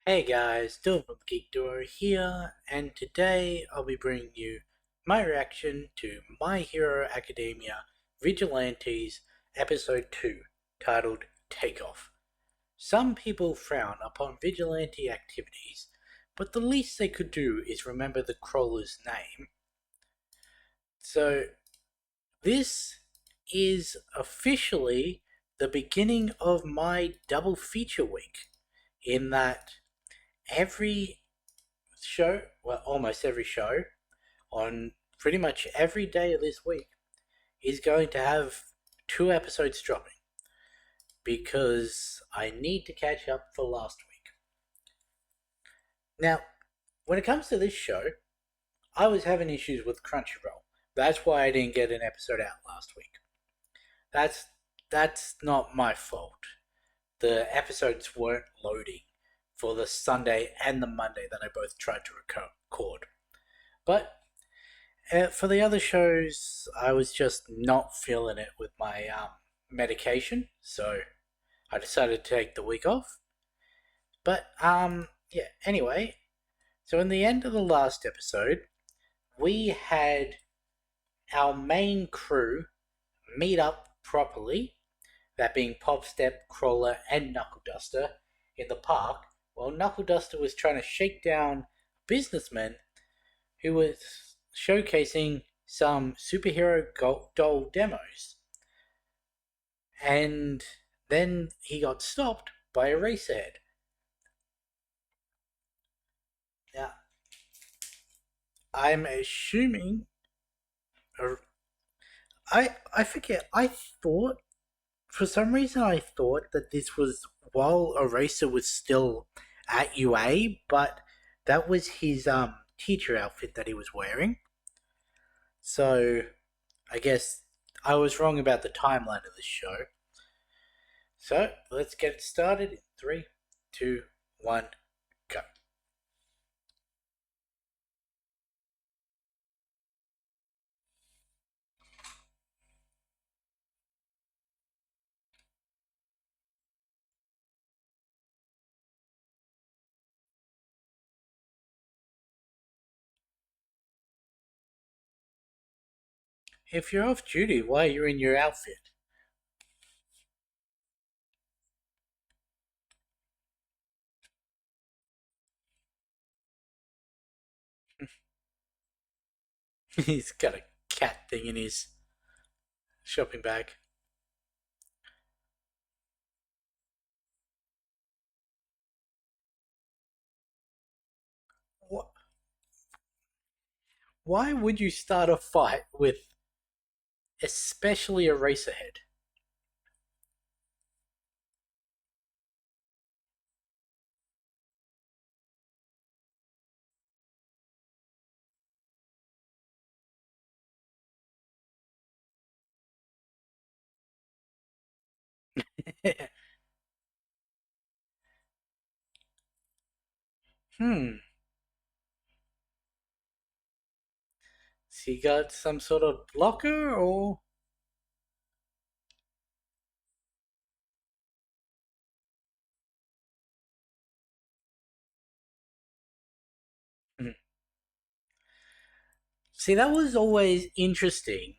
Hey guys, Dylan from Geek Duo here, and today I'll be bringing you my reaction to My Hero Academia Vigilantes Episode 2, titled Takeoff. Some people frown upon vigilante activities, but the least they could do is remember the crawler's name. So, this is officially the beginning of my double feature week, in that every show, well, almost every show, on pretty much every day of this week is going to have two episodes dropping because I need to catch up for last week. Now, when it comes to this show, I was having issues with Crunchyroll. That's why I didn't get an episode out last week. That's that's not my fault. The episodes weren't loading for the Sunday and the Monday that I both tried to record. But for the other shows, I was just not feeling it with my medication, so I decided to take the week off. But yeah. Anyway, so in the end of the last episode, we had our main crew meet up properly, that being Pop Step, Crawler, and Knuckle Duster, in the park, while Knuckle Duster was trying to shake down businessmen who was showcasing some superhero doll demos. And then he got stopped by a racerhead. Now, I'm assuming. I forget. I thought. For some reason, I thought that this was while Eraser was still at UA, but that was his teacher outfit that he was wearing. So I guess I was wrong about the timeline of this show. So let's get started in 3, 2, 1, go. If you're off duty, why are you in your outfit? He's got a cat thing in his shopping bag. What? Why would you start a fight with especially a racerhead? Hmm. So you got some sort of blocker or. Hmm. See, that was always interesting.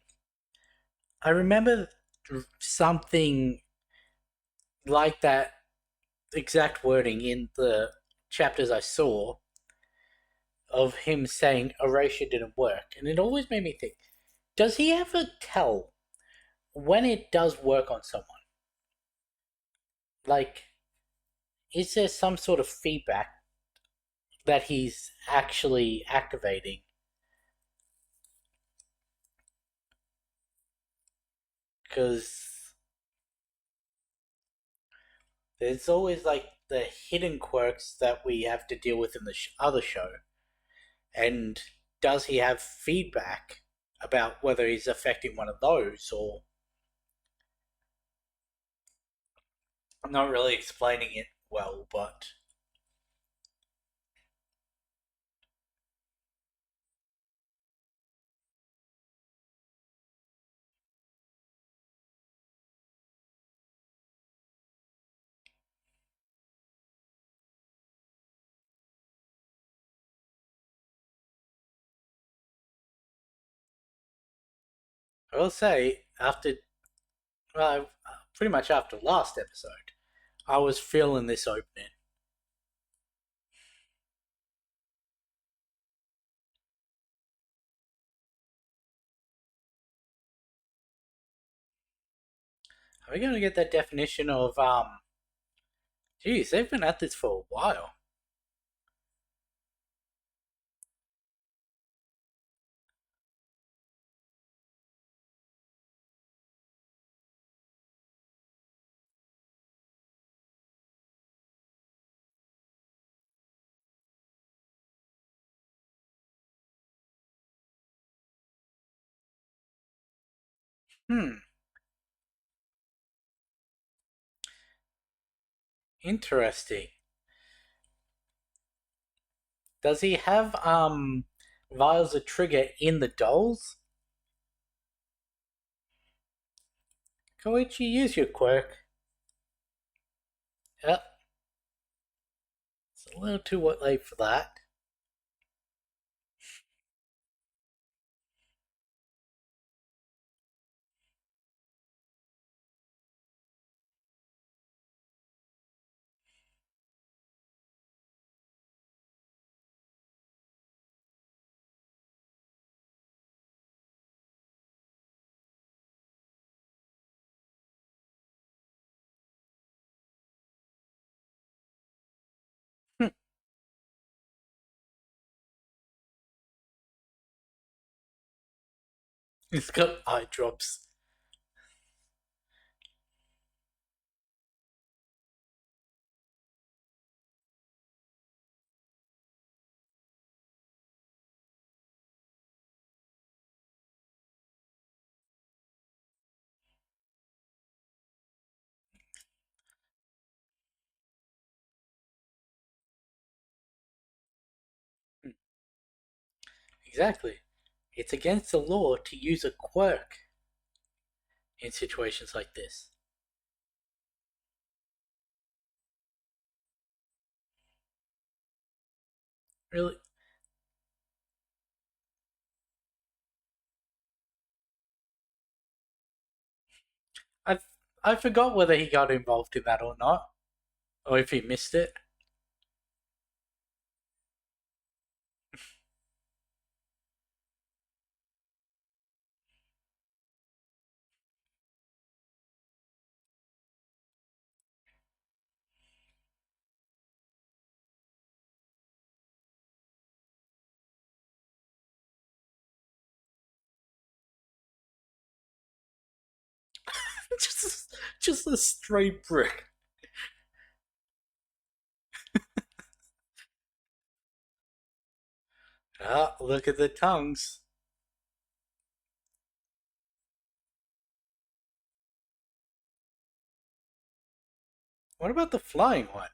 I remember something like that exact wording in the chapters I saw of him saying erasure didn't work. And it always made me think, does he ever tell when it does work on someone? Like, is there some sort of feedback that he's actually activating? Because there's always like the hidden quirks that we have to deal with in the other show. And does he have feedback about whether he's affecting one of those, or I'm not really explaining it well, but I will say, pretty much after last episode, I was feeling this opening. Are we going to get that definition of, geez, they've been at this for a while. Hmm, interesting. Does he have, vials of trigger in the dolls? Koichi, use your quirk. Yep, it's a little too late for that. He's got eye drops. Exactly. It's against the law to use a quirk in situations like this. Really, I I forgot whether he got involved in that or not, or if he missed it. just a straight brick. Ah, look at the tongues. What about the flying one?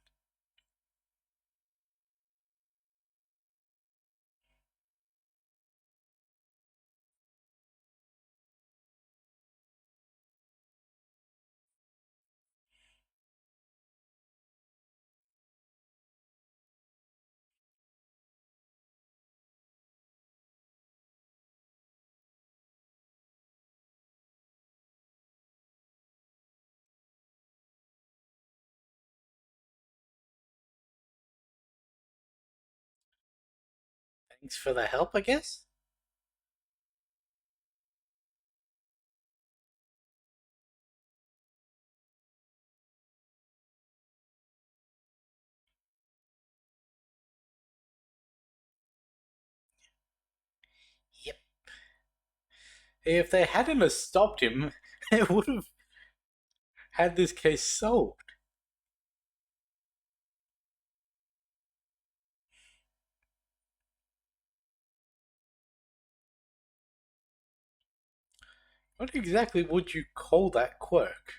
Thanks for the help, I guess. Yep. If they hadn't have stopped him, it would have had this case solved. What exactly would you call that quirk?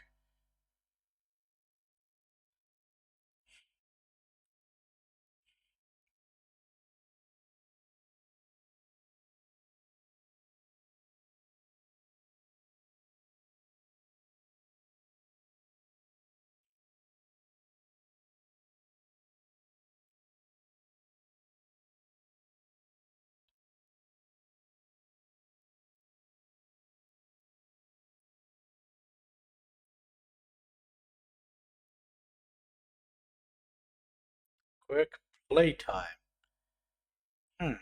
Quirk playtime. Hmm.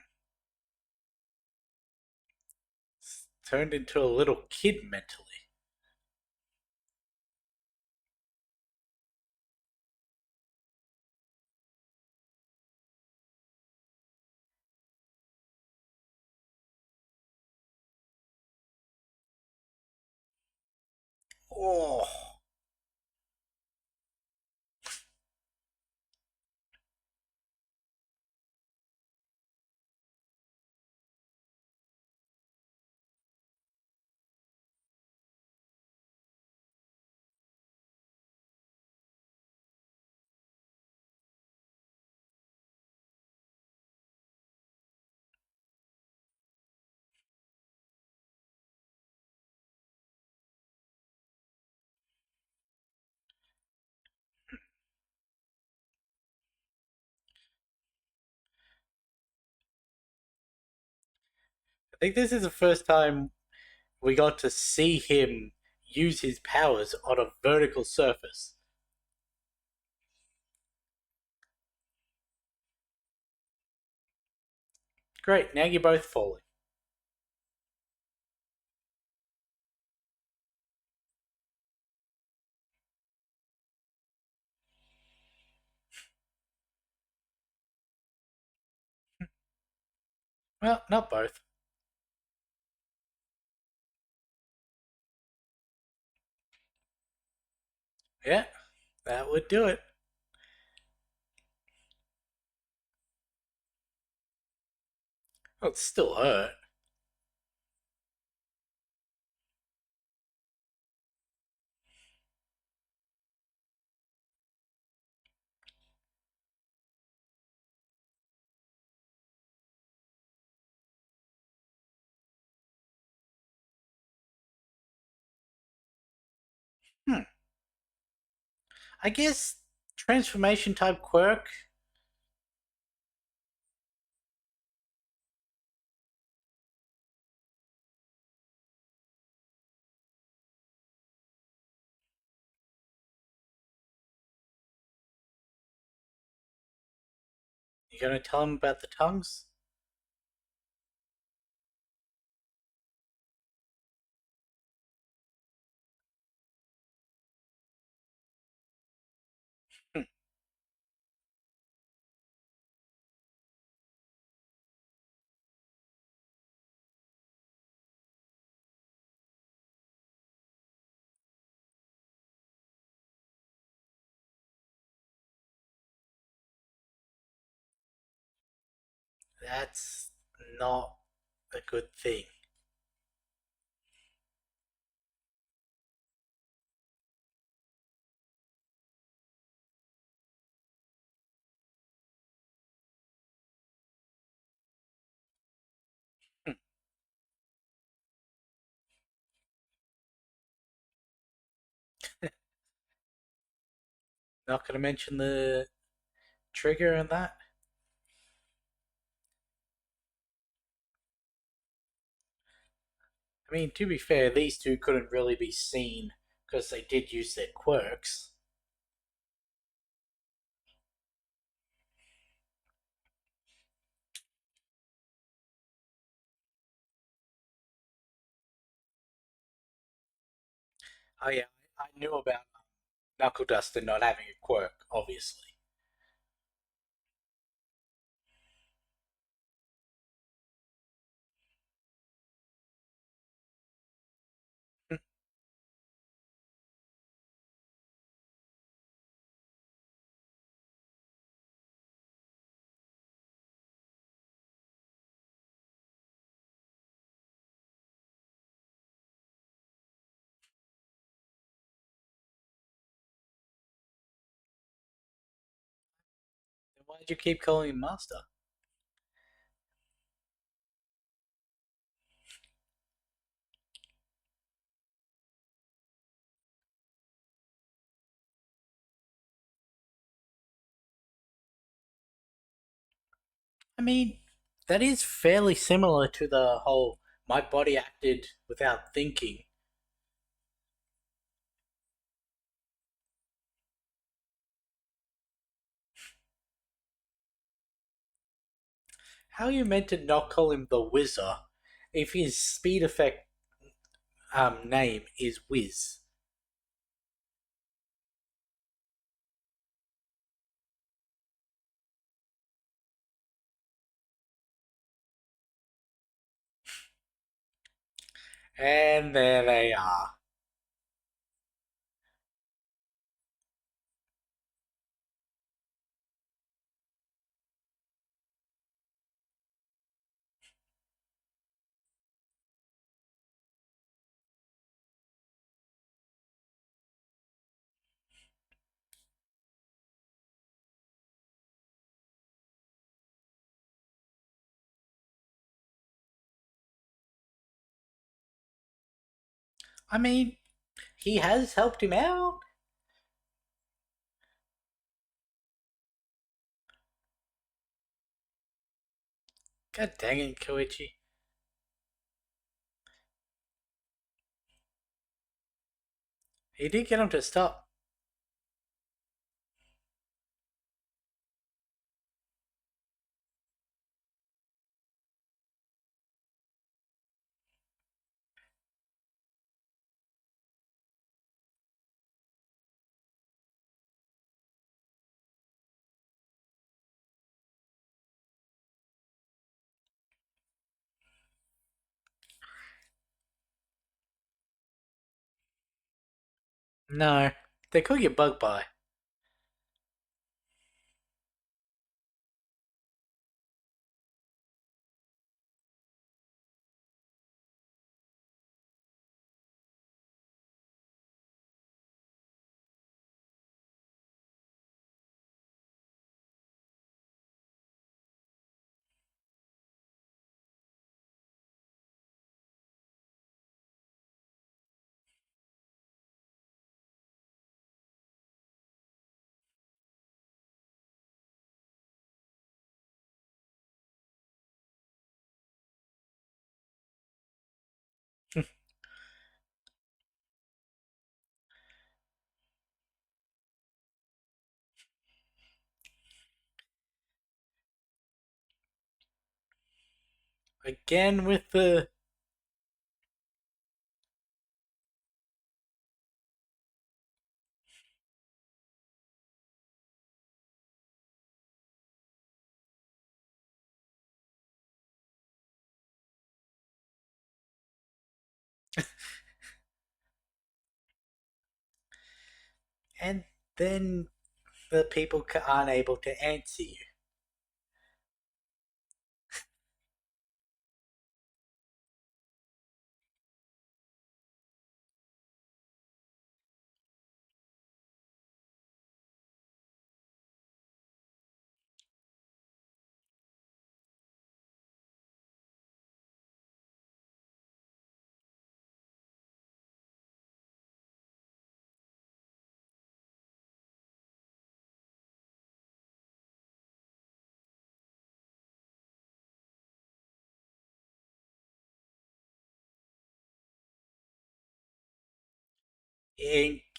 Turned into a little kid mentally. Oh. I think this is the first time we got to see him use his powers on a vertical surface. Great, now you're both falling. Well, not both. Yeah, that would do it. Well, it still hurt. Hmm. I guess transformation type quirk. You gonna tell him about the tongues? Hmm. That's not a good thing. Hmm. Not gonna mention the trigger and that. I mean, to be fair, these two couldn't really be seen because they did use their quirks. Oh yeah, I knew about Knuckle Duster not having a quirk, obviously. Then why did you keep calling him Master? I mean, that is fairly similar to the whole my body acted without thinking. How are you meant to not call him the Whizzer if his speed effect name is Whiz? And there they are. I mean, he has helped him out. God dang it, Koichi. He did get him to stop. No, they could get bugged by. Again with the. And then the people aren't able to answer you.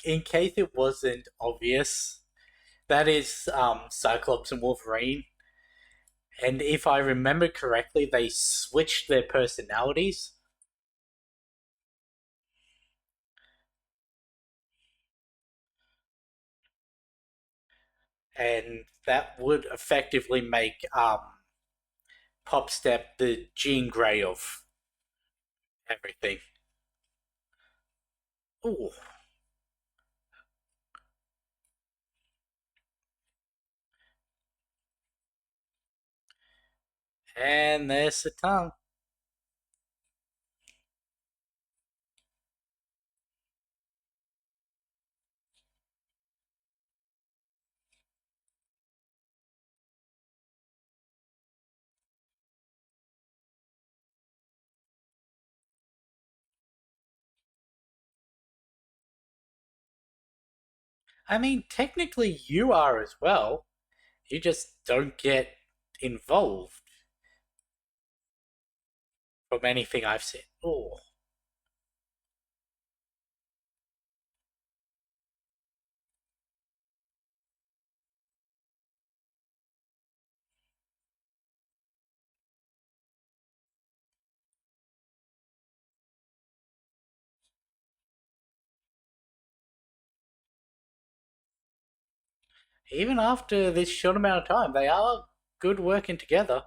In case it wasn't obvious, that is Cyclops and Wolverine. And if I remember correctly, they switched their personalities, and that would effectively make Pop Step the Jean Grey of everything. Ooh, and there's the tongue. I mean, technically, you are as well. You just don't get involved from anything I've seen. Oh, even after this short amount of time, they are good working together.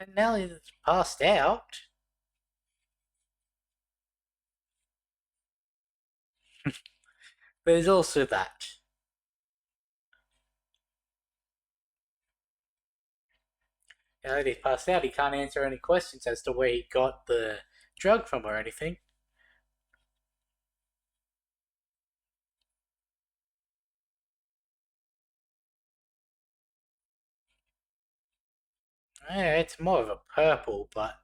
And now he's passed out. There's also that. Now that he's passed out, he can't answer any questions as to where he got the drug from or anything. Yeah, it's more of a purple, but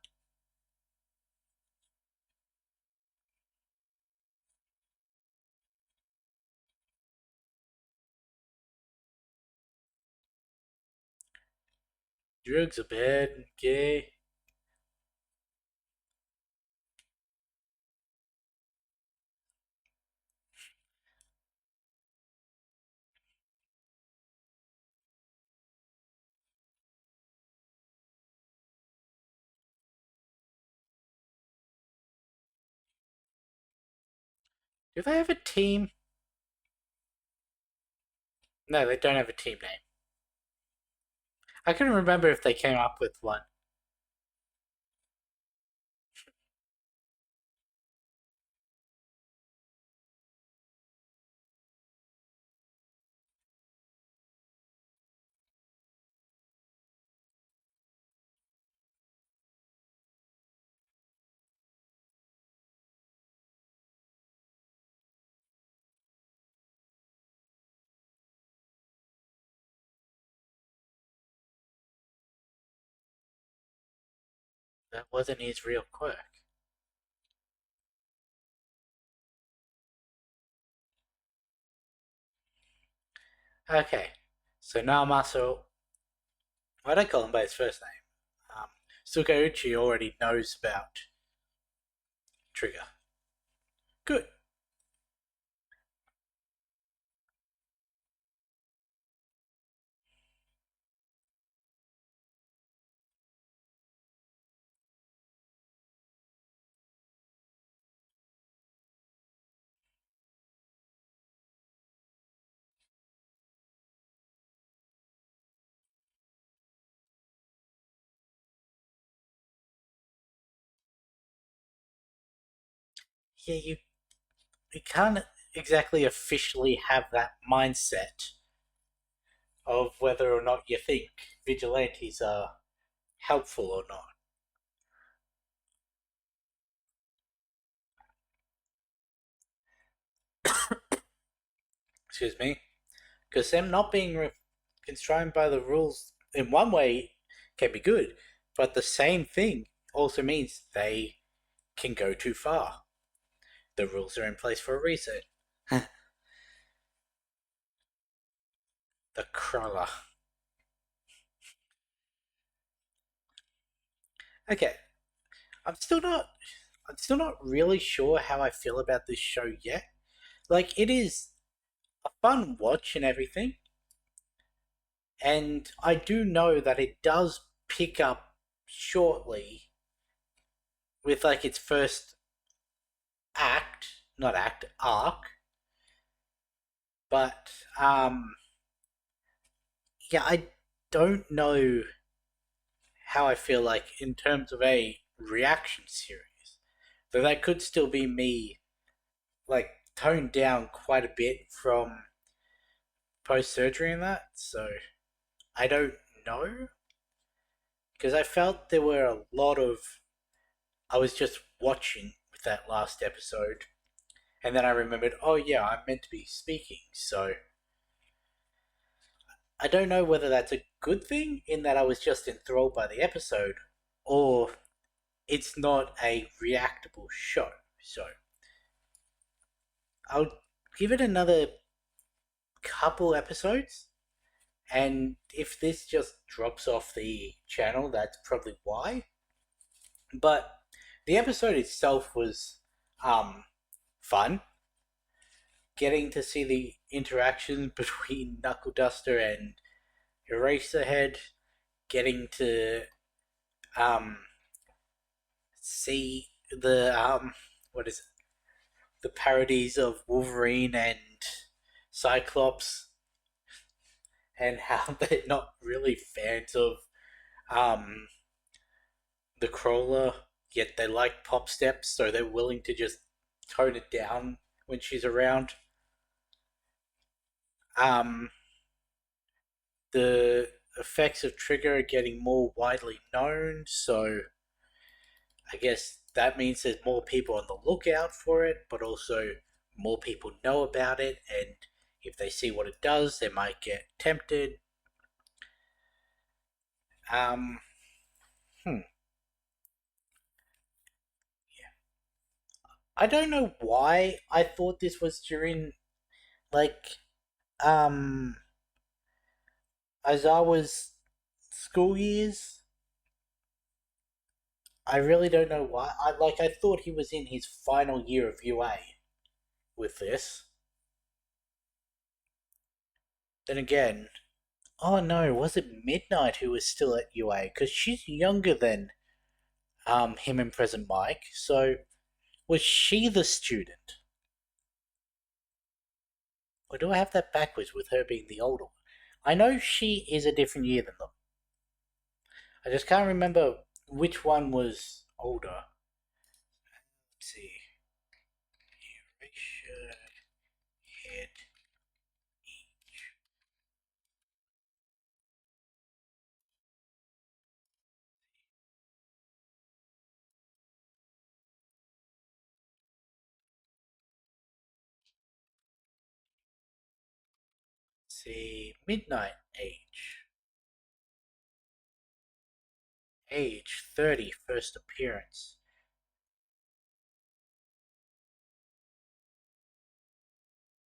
drugs are bad. Okay. Do they have a team? No, they don't have a team name. I couldn't remember if they came up with one. That wasn't his real quirk. Okay, so now Maso, why don't I call him by his first name? Sukauchi already knows about Trigger. Good. Yeah, you can't exactly officially have that mindset of whether or not you think vigilantes are helpful or not. Excuse me. Because them not being constrained by the rules in one way can be good, but the same thing also means they can go too far. The rules are in place for a reason. The crawler. Okay, I'm still not. I'm still not really sure how I feel about this show yet. Like, it is a fun watch and everything, and I do know that it does pick up shortly with like its first arc, but yeah, I don't know how I feel like in terms of a reaction series. Though that could still be me like toned down quite a bit from post surgery and that, so I don't know. Because I felt there were a lot of. I was just watching with that last episode, and then I remembered, oh yeah, I'm meant to be speaking, so I don't know whether that's a good thing in that I was just enthralled by the episode, or it's not a reactable show. So I'll give it another couple episodes, And if this just drops off the channel, that's probably why. But the episode itself was fun. Getting to see the interaction between Knuckle Duster and Eraserhead, getting to um, see the what is it? The parodies of Wolverine and Cyclops, and how they're not really fans of um, the Crawler, yet they like Pop Steps, so they're willing to just tone it down when she's around. Um, the effects of Trigger are getting more widely known, so I guess that means there's more people on the lookout for it, but also more people know about it, and if they see what it does, they might get tempted. Um, hmm. I don't know why I thought this was during, like, um, Aizawa's school years. I really don't know why. I thought he was in his final year of UA with this. Then again, oh no, was it Midnight who was still at UA? Because she's younger than him and Present Mike. So was she the student, or do I have that backwards with her being the older one? I know she is a different year than them. I just can't remember which one was older. Let's see. Erasure head. See, Midnight age. Age 30, first appearance.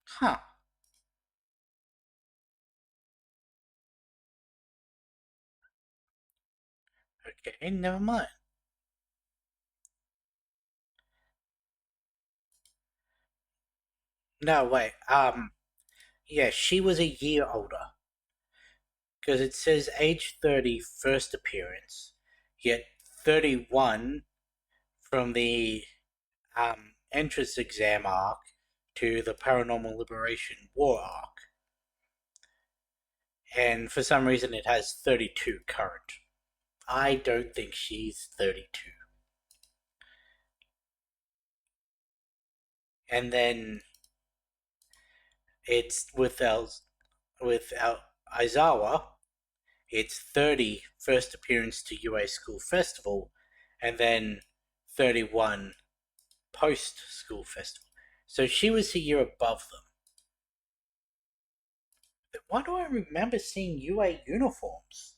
Huh. Okay, never mind. No, wait. Yeah, she was a year older. Because it says age 30, first appearance, yet 31 from the entrance exam arc to the Paranormal Liberation War arc. And for some reason it has 32 current. I don't think she's 32. And then it's without Aizawa, it's 30 first appearance to UA School Festival, and then 31 post school festival. So she was a year above them. But why do I remember seeing UA uniforms?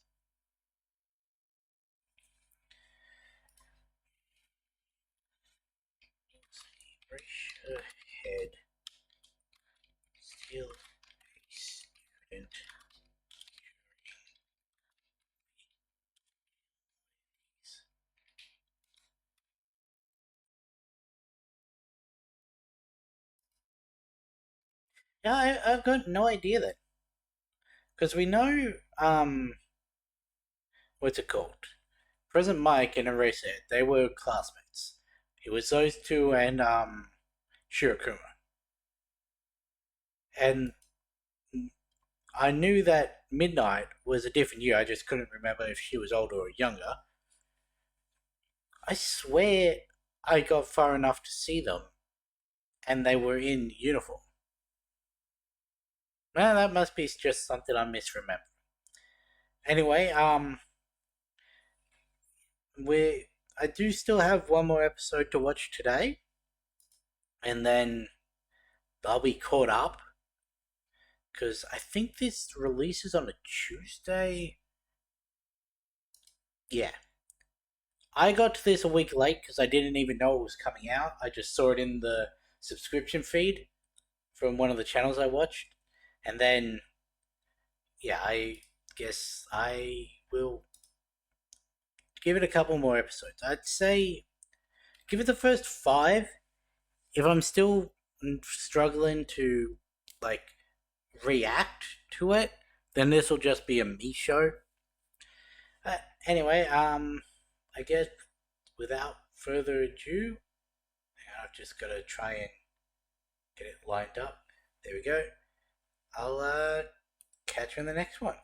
Erasure head. Still a student. Yeah, I've got no idea then. Because we know, what's it called? Present Mike and Eraserhead, they were classmates. It was those two and, Shirakuma. And I knew that Midnight was a different year, I just couldn't remember if she was older or younger. I swear I got far enough to see them, and they were in uniform. Well, that must be just something I misremember. Anyway, I do still have one more episode to watch today, and then I'll be caught up. Because I think this releases on a Tuesday. Yeah. I got to this a week late because I didn't even know it was coming out. I just saw it in the subscription feed from one of the channels I watched. And then, yeah, I guess I will give it a couple more episodes. I'd say give it the first 5. If I'm still struggling to like react to it, then this will just be a me show. Uh, anyway, I guess without further ado, I've just got to try and get it lined up. There we go. I'll catch you in the next one.